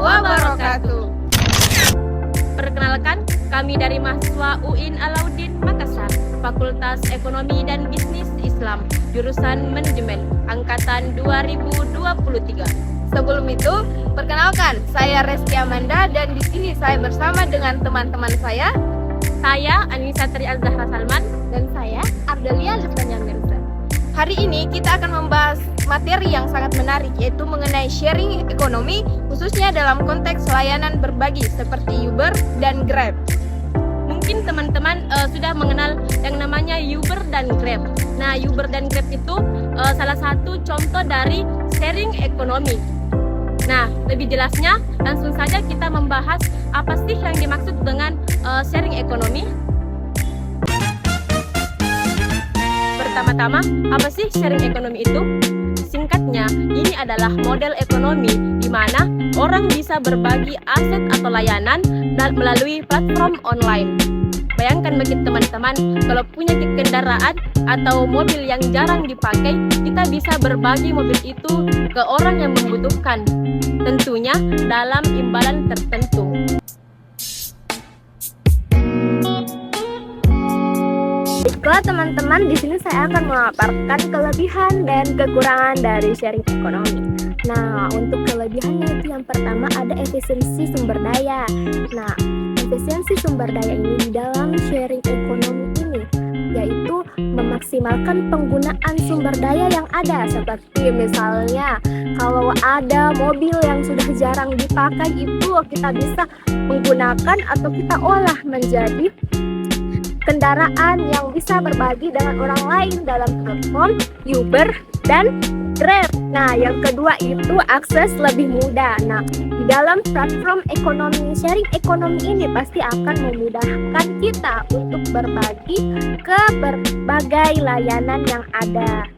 wabarakatuh. Perkenalkan, kami dari mahasiswa UIN Alauddin Makassar, Fakultas Ekonomi dan Bisnis Islam, jurusan Manajemen, Angkatan 2023. Sebelum itu, perkenalkan, saya Reski Amanda dan di sini saya bersama dengan teman-teman saya. Saya Anissa Tri Azahra Salman Dan saya Ardelia Lestanya Mirza. Hari ini kita akan membahas materi yang sangat menarik, yaitu mengenai sharing ekonomi, khususnya dalam konteks layanan berbagi seperti Uber dan Grab. Mungkin teman-teman sudah mengenal yang namanya Uber dan Grab. Nah, Uber dan Grab itu salah satu contoh dari sharing ekonomi. Nah, lebih jelasnya langsung saja kita membahas apa sih yang dimaksud dengan sharing ekonomi. Pertama-tama, apa sih sharing ekonomi itu? Singkatnya, ini adalah model ekonomi di mana orang bisa berbagi aset atau layanan melalui platform online. Bayangkan bagi teman-teman, kalau punya kendaraan atau mobil yang jarang dipakai, kita bisa berbagi mobil itu ke orang yang membutuhkan, tentunya dalam imbalan tertentu. Baiklah teman-teman, di sini saya akan memaparkan kelebihan dan kekurangan dari sharing ekonomi. Nah, untuk kelebihannya itu yang pertama ada efisiensi sumber daya. Nah, efisiensi sumber daya ini di dalam sharing ekonomi ini yaitu memaksimalkan penggunaan sumber daya yang ada, seperti misalnya kalau ada mobil yang sudah jarang dipakai itu kita bisa menggunakan atau kita olah menjadi kendaraan yang bisa berbagi dengan orang lain dalam platform Uber dan Grab. Nah, yang kedua itu akses lebih mudah. Nah, di dalam platform ekonomi, sharing ekonomi ini pasti akan memudahkan kita untuk berbagi ke berbagai layanan yang ada.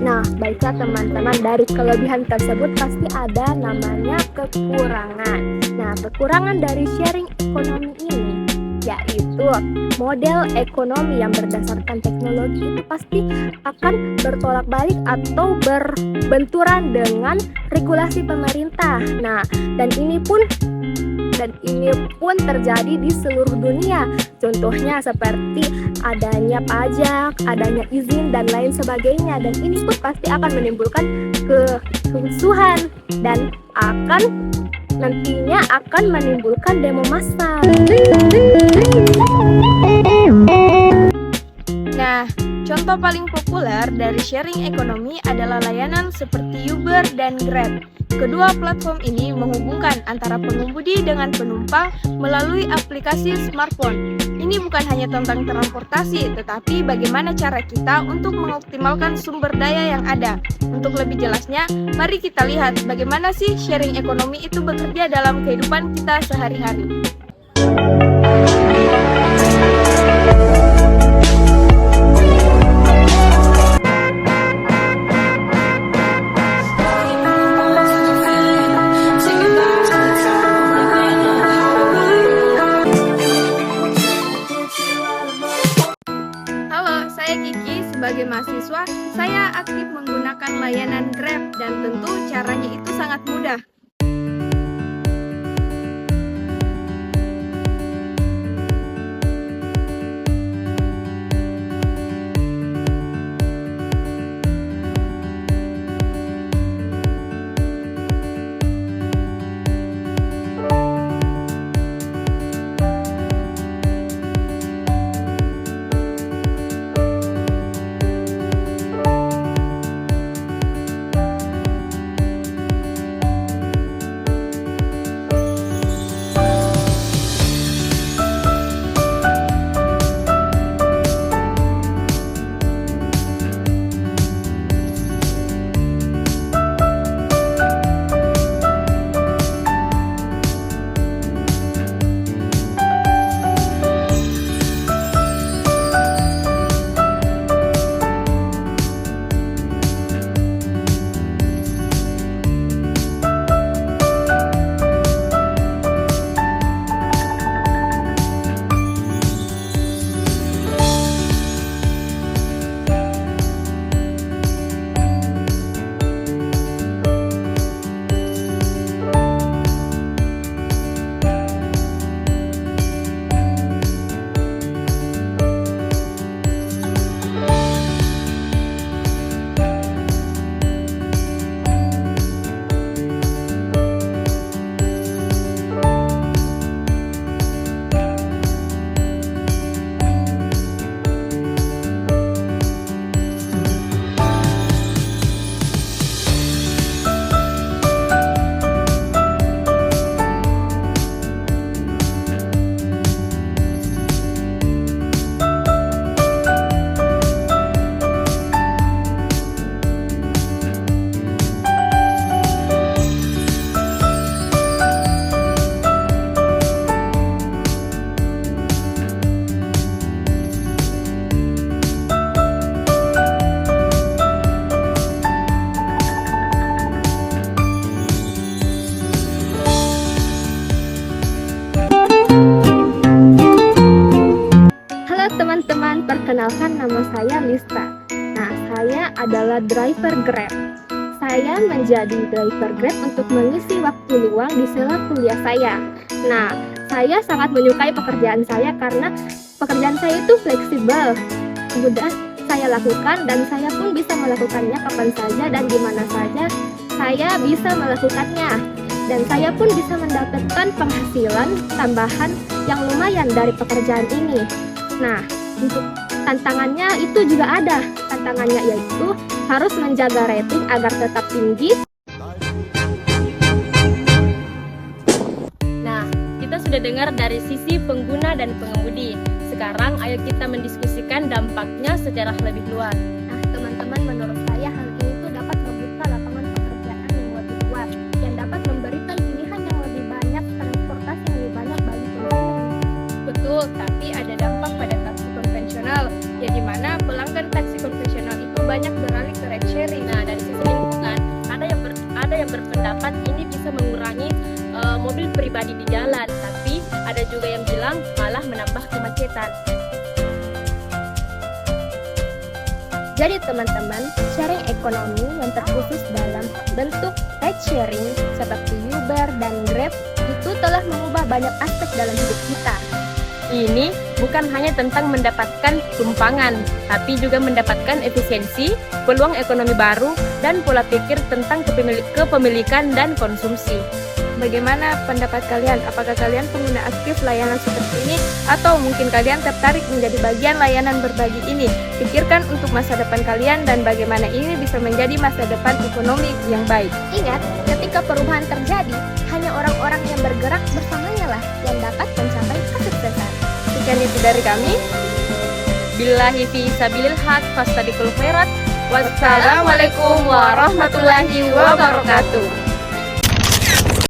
Nah, baiklah teman-teman, dari kelebihan tersebut pasti ada namanya kekurangan. Nah, kekurangan dari sharing ekonomi ini yaitu model ekonomi yang berdasarkan teknologi itu pasti akan bertolak balik atau berbenturan dengan regulasi pemerintah. Nah, dan ini pun terjadi di seluruh dunia. Contohnya seperti adanya pajak, adanya izin dan lain sebagainya. Dan ini pun pasti akan menimbulkan kerusuhan dan nantinya akan menimbulkan demo massal. Nah, contoh paling populer dari sharing ekonomi adalah layanan seperti Uber dan Grab. Kedua platform ini menghubungkan antara pengemudi dengan penumpang melalui aplikasi smartphone. Ini bukan hanya tentang transportasi, tetapi bagaimana cara kita untuk mengoptimalkan sumber daya yang ada. Untuk lebih jelasnya, mari kita lihat bagaimana sih sharing ekonomi itu bekerja dalam kehidupan kita sehari-hari. Sebagai mahasiswa, saya aktif menggunakan layanan Grab dan tentu caranya itu sangat mudah. perkenalkan, nama saya Lista. Nah, saya adalah driver Grab. Saya menjadi driver Grab untuk mengisi waktu luang di sela kuliah saya. Nah, saya sangat menyukai pekerjaan saya karena pekerjaan saya itu fleksibel, mudah saya lakukan, dan saya pun bisa melakukannya kapan saja dan di mana saja saya bisa melakukannya. Dan saya pun bisa mendapatkan penghasilan tambahan yang lumayan dari pekerjaan ini. Nah, untuk tantangannya itu juga ada. Tantangannya yaitu harus menjaga rating agar tetap tinggi. Nah, kita sudah dengar dari sisi pengguna dan pengemudi. Sekarang ayo kita mendiskusikan dampaknya secara lebih luas. Nah, teman-teman, menurut saya hal ini tuh dapat membuka lapangan pekerjaan yang lebih luas dan dapat memberikan pilihan yang lebih banyak, transportasi yang lebih banyak bagi pengguna. Betul, tapi ada dampak pada taksi konvensional, ya di mana pelanggan taksi konvensional itu banyak beralih ke ride sharing. Nah, dari sisi lingkungan, ada yang berpendapat ini bisa mengurangi mobil pribadi di jalan, tapi ada juga yang bilang malah menambah kemacetan. Jadi teman-teman, sharing ekonomi yang terkhusus dalam bentuk ride sharing seperti Uber dan Grab itu telah mengubah banyak aspek dalam hidup kita. Ini bukan hanya tentang mendapatkan tumpangan, tapi juga mendapatkan efisiensi, peluang ekonomi baru, dan pola pikir tentang kepemilikan dan konsumsi. Bagaimana pendapat kalian? Apakah kalian pengguna aktif layanan seperti ini? Atau mungkin kalian tertarik menjadi bagian layanan berbagi ini? Pikirkan untuk masa depan kalian dan bagaimana ini bisa menjadi masa depan ekonomi yang baik. Ingat, ketika perubahan terjadi, hanya orang-orang yang bergerak bersamanya lah yang dapat mencapai kesuksesan. Sekian itu dari kami. Billahi fi sabilil haq fastabiqul khairat. Wassalamualaikum warahmatullahi wabarakatuh.